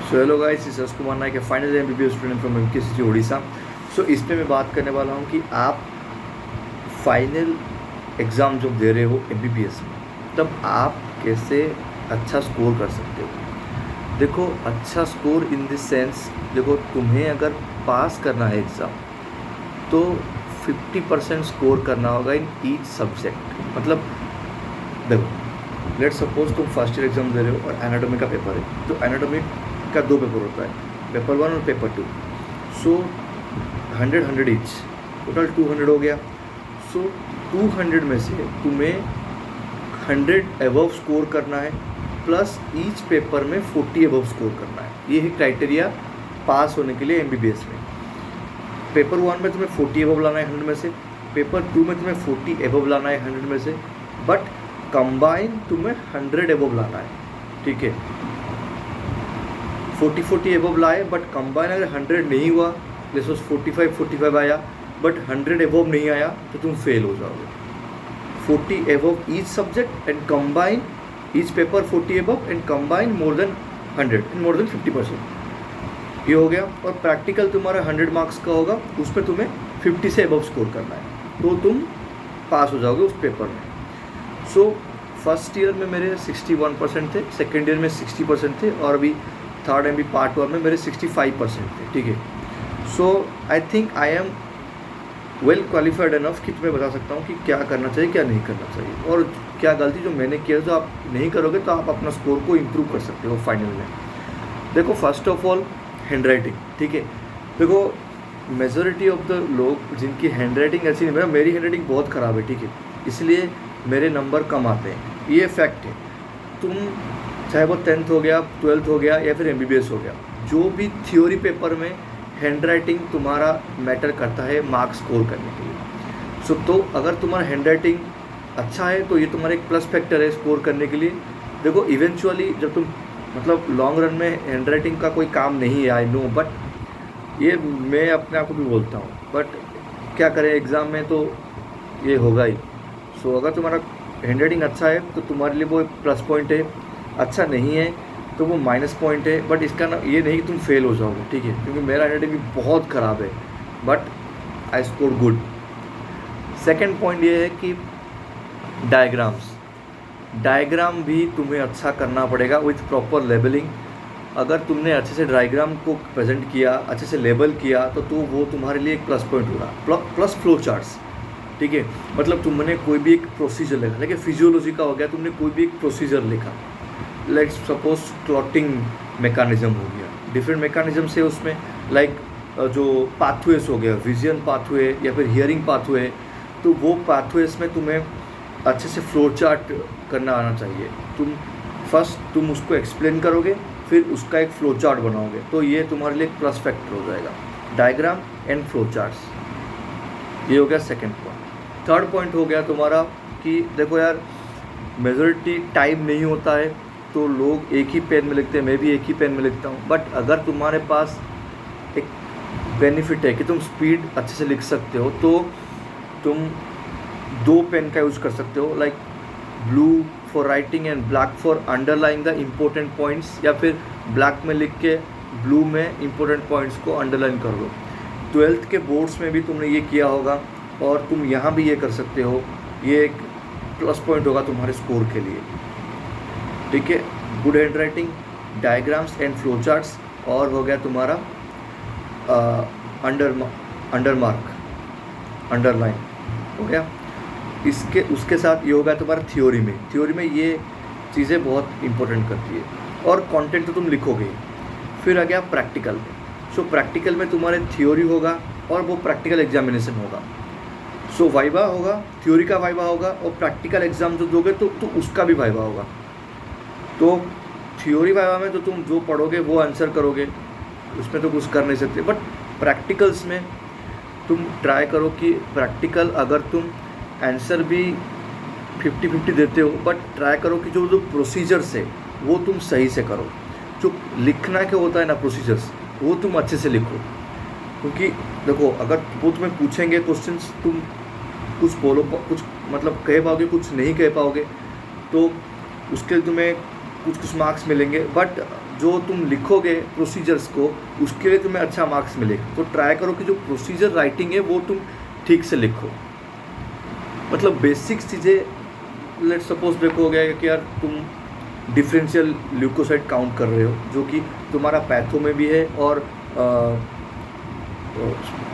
So hello guys, इस कुमार नायक है, final MBBS student from MKCG Orissa. So इस पे मैं बात करने वाला हूँ कि आप फाइनल एग्ज़ाम जब दे रहे हो एमबीबीएस में, तब आप कैसे अच्छा स्कोर कर सकते हो। देखो, अच्छा स्कोर इन दिस सेंस, देखो तुम्हें अगर पास करना है एग्ज़ाम तो 50% स्कोर करना होगा इन ईच सब्जेक्ट। मतलब देखो, लेट सपोज तुम फर्स्ट ईयर एग्ज़ाम दे रहे हो और एनाटॉमी का पेपर है, तो एनाटॉमी का 2 पेपर होता है, पेपर 1 और पेपर 2। सो 100 ईच, टोटल 200 हो गया। सो 200 में से तुम्हें 100 अबव स्कोर करना है, प्लस ईच पेपर में 40 अबव स्कोर करना है। ये है क्राइटेरिया पास होने के लिए एमबीबीएस में। पेपर 1 में तुम्हें 40 अबव लाना है 100 में से, पेपर 2 में तुम्हें 40 अबव लाना है 100 में से, बट कंबाइन तुम्हें 100 अबव लाना है। ठीक है, 40 अबव लाए, बट कंबाइन अगर 100 नहीं हुआ, जैसे 45 आया बट 100 अबव नहीं आया, तो तुम फेल हो जाओगे। 40 above each subject and combine each paper 40 above and combine more than 100 and more than 50%, ये हो गया। और प्रैक्टिकल तुम्हारा 100 मार्क्स का होगा, उस पर तुम्हें 50 से अबव स्कोर करना है, तो तुम पास हो जाओगे उस पेपर में। सो फर्स्ट ईयर में मेरे 61% थे, सेकेंड ईयर में 60% थे, और अभी थर्ड एम बी पार्ट 1 में मेरे 65% थे। ठीक है, so I think I am well qualified enough कि तुम्हें बता सकता हूँ कि क्या करना चाहिए, क्या नहीं करना चाहिए, और क्या गलती जो मैंने किया जो आप नहीं करोगे तो आप अपना स्कोर को इम्प्रूव कर सकते हो फाइनल में। देखो, first of all hand writing. ठीक है, देखो मेजोरिटी ऑफ द लोग जिनकी हैंड राइटिंग अच्छी नहीं, मेरी हैंड राइटिंग बहुत ख़राब है। ठीक है, इसलिए मेरे नंबर कम आते हैं, ये फैक्ट है। तुम चाहे वो 10th हो गया, 12th हो गया, या फिर एमबीबीएस हो गया, जो भी थ्योरी पेपर में हैंड राइटिंग तुम्हारा मैटर करता है मार्क्स स्कोर करने के लिए। सो तो अगर तुम्हारा हैंड राइटिंग अच्छा है तो ये तुम्हारा एक प्लस फैक्टर है स्कोर करने के लिए। देखो, इवेंचुअली जब तुम मतलब लॉन्ग रन में हैंड राइटिंग का कोई काम नहीं है, आई नो, बट ये मैं अपने आप को भी बोलता हूँ, बट क्या करें, एग्ज़ाम में तो ये होगा ही। सो अगर तुम्हारा हैंड राइटिंग अच्छा है तो तुम्हारे लिए वो एक प्लस पॉइंट है, अच्छा नहीं है तो वो माइनस पॉइंट है, बट इसका ना ये नहीं कि तुम फेल हो जाओगे। ठीक है, क्योंकि मेरा हैंड राइटिंग भी बहुत ख़राब है, but I score good. Second point ये है कि डायग्राम भी तुम्हें अच्छा करना पड़ेगा विथ प्रॉपर लेबलिंग। अगर तुमने अच्छे से डायग्राम को प्रेजेंट किया, अच्छे से लेबल किया, तो वो तुम्हारे लिए एक प्लस पॉइंट होगा। Plus flow charts. ठीक है, मतलब तुमने कोई भी एक प्रोसीजर लिखा, लेकिन फिजियोलॉजी का हो गया, तुमने कोई भी एक प्रोसीजर लिखा, लाइक सपोज क्लॉटिंग मैकेनिज्म हो गया, डिफरेंट मैकेनिज्म से उसमें, लाइक जो पाथवेज हो गया, विजन पाथवे या फिर हियरिंग पाथवे, तो वो पाथवेज में तुम्हें अच्छे से फ्लो चार्ट करना आना चाहिए। तुम उसको एक्सप्लेन करोगे, फिर उसका एक फ्लो चार्ट बनाओगे, तो ये तुम्हारे लिए एक प्लस फैक्टर हो जाएगा, डायग्राम एंड फ्लो चार्ट्स। ये हो गया सेकेंड पॉइंट। थर्ड पॉइंट हो गया तुम्हारा कि देखो यार, मेजॉरिटी टाइम नहीं होता है, तो लोग एक ही पेन में लिखते हैं, मैं भी एक ही पेन में लिखता हूँ, बट अगर तुम्हारे पास एक बेनिफिट है कि तुम स्पीड अच्छे से लिख सकते हो, तो तुम 2 पेन का यूज़ कर सकते हो, like blue for writing and black for underlying the important points, या फिर ब्लैक में लिख के ब्लू में इम्पोर्टेंट पॉइंट्स को अंडरलाइन कर लो। 12th के बोर्ड्स में भी तुमने ये किया होगा, और तुम यहाँ भी ये कर सकते हो, ये एक प्लस पॉइंट होगा तुम्हारे स्कोर के लिए। ठीक है, good hand writing, diagrams and flow charts, और हो गया तुम्हारा अंडरलाइन हो गया। उसके साथ ये होगा तुम्हारा थ्योरी में ये चीज़ें बहुत इंपॉर्टेंट करती है, और कंटेंट तो तुम लिखोगे। फिर आ गया प्रैक्टिकल में। सो प्रैक्टिकल में तुम्हारे थ्योरी होगा और वो प्रैक्टिकल एग्जामिनेशन होगा। सो वाइवा होगा, थ्योरी का वाइवा होगा, और प्रैक्टिकल एग्जाम जो दोगे तो उसका भी वाइवा होगा। तो थ्योरी वाइवा में तो तुम जो पढ़ोगे वो आंसर करोगे, उसमें तो कुछ कर नहीं सकते, बट प्रैक्टिकल्स में तुम ट्राई करो कि प्रैक्टिकल अगर तुम आंसर भी 50-50 देते हो, बट ट्राई करो कि जो प्रोसीजर्स है वो तुम सही से करो। जो लिखना क्या होता है ना, प्रोसीजर्स, वो तुम अच्छे से लिखो। क्योंकि देखो, अगर वो तुम्हें पूछेंगे क्वेश्चंस, तुम कुछ बोलो, कुछ मतलब कह पाओगे, कुछ नहीं कह पाओगे, तो उसके तुम्हें कुछ मार्क्स मिलेंगे, बट जो तुम लिखोगे प्रोसीजर्स को, उसके लिए तुम्हें अच्छा मार्क्स मिलेगा। तो ट्राई करो कि जो प्रोसीजर राइटिंग है वो तुम ठीक से लिखो। मतलब बेसिक चीज़ें, लेट सपोज देखो हो गया कि यार तुम डिफरेंशियल ल्यूकोसाइट काउंट कर रहे हो, जो कि तुम्हारा पैथो में भी है और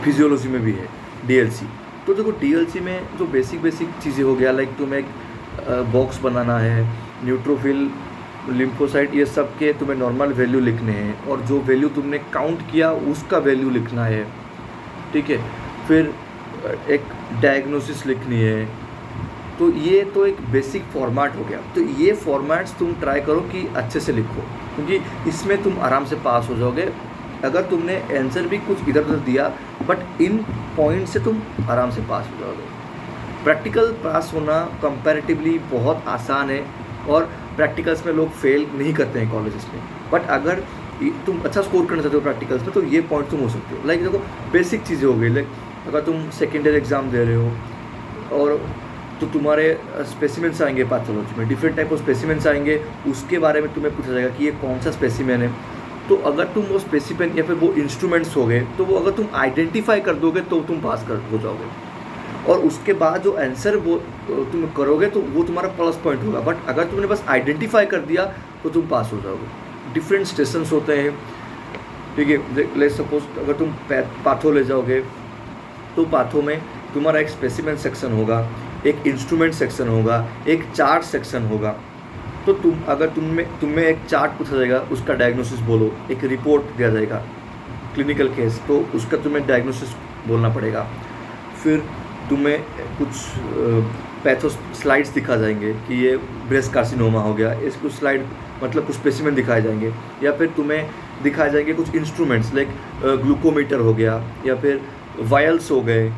फिजियोलॉजी में भी है, डीएलसी। तो देखो डीएलसी में जो बेसिक चीज़ें हो गया, लाइक तुम्हें एक बॉक्स बनाना है, न्यूट्रोफिल, लिम्फोसाइट, ये सब के तुम्हें नॉर्मल वैल्यू लिखने हैं, और जो वैल्यू तुमने काउंट किया उसका वैल्यू लिखना है, ठीक है। फिर एक डायग्नोसिस लिखनी है। तो ये तो एक बेसिक फॉर्मेट हो गया। तो ये फॉर्मेट्स तुम ट्राई करो कि अच्छे से लिखो, क्योंकि इसमें तुम आराम से पास हो जाओगे। अगर तुमने आंसर भी कुछ इधर उधर दिया, बट इन पॉइंट से तुम आराम से पास हो जाओगे। प्रैक्टिकल पास होना कंपैरेटिवली बहुत आसान है, और प्रैक्टिकल्स में लोग फेल नहीं करते हैं कॉलेजेस में। बट अगर तुम अच्छा स्कोर करना चाहते हो प्रैक्टिकल्स में, तो ये पॉइंट तुम हो सकते हो। लाइक देखो बेसिक चीज़ें हो गई, लाइक अगर तुम सेकेंड ईयर एग्ज़ाम दे रहे हो, और तो तुम्हारे स्पेसिमेंट्स आएंगे पैथोलॉजी में, डिफरेंट टाइप ऑफ स्पेसिमेंट्स आएंगे, उसके बारे में तुम्हें पूछा जाएगा कि ये कौन सा स्पेसिमेन है। तो अगर तुम वो स्पेसिमेन या फिर वो इंस्ट्रूमेंट्स हो गए, तो वो अगर तुम आइडेंटिफाई कर दोगे तो तुम पास कर हो जाओगे। और उसके बाद जो आंसर वो तुम करोगे तो वो तुम्हारा प्लस पॉइंट होगा। बट अगर तुमने बस आइडेंटिफाई कर दिया तो तुम पास हो जाओगे। डिफरेंट स्टेशंस होते हैं, ठीक है। लेट सपोज अगर तुम पाथो ले जाओगे, तो पाथो में तुम्हारा एक स्पेसिमेन सेक्शन होगा, एक इंस्ट्रूमेंट सेक्शन होगा, एक चार्ट सेक्शन होगा। तो तुम्हें एक चार्ट पूछा जाएगा, उसका डायग्नोसिस बोलो, एक रिपोर्ट दिया जाएगा क्लिनिकल केस, तो उसका तुम्हें डायग्नोसिस बोलना पड़ेगा। फिर तुम्हें कुछ पैथो स्लाइड्स दिखा जाएंगे कि ये ब्रेस्ट कार्सिनोमा हो गया, इसको स्लाइड मतलब कुछ स्पेसिमेन दिखाए जाएंगे, या फिर तुम्हें दिखाए जाएंगे कुछ इंस्ट्रूमेंट्स, लाइक ग्लूकोमीटर हो गया, या फिर वायल्स हो गए,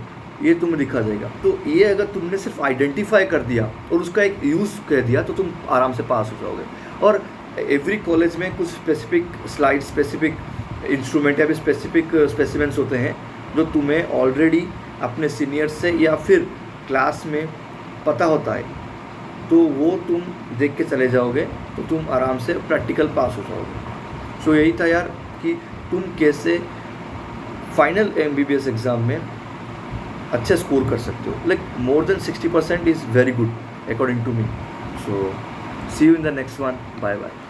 ये तुम्हें दिखा जाएगा। तो ये अगर तुमने सिर्फ आइडेंटिफाई कर दिया और उसका एक यूज़ कह दिया, तो तुम आराम से पास हो जाओगे। और एवरी कॉलेज में कुछ स्पेसिफिक स्लाइड, स्पेसिफिक इंस्ट्रूमेंट या फिर स्पेसिफिक स्पेसिमेंट्स होते हैं, जो तुम्हें ऑलरेडी अपने सीनियर से या फिर क्लास में पता होता है। तो वो तुम देख के चले जाओगे, तो तुम आराम से प्रैक्टिकल पास हो जाओगे। सो यही था यार कि तुम कैसे फाइनल MBBS एग्ज़ाम में अच्छे स्कोर कर सकते हो। Like more than 60% is very good according to me. So see you in the next one. Bye bye.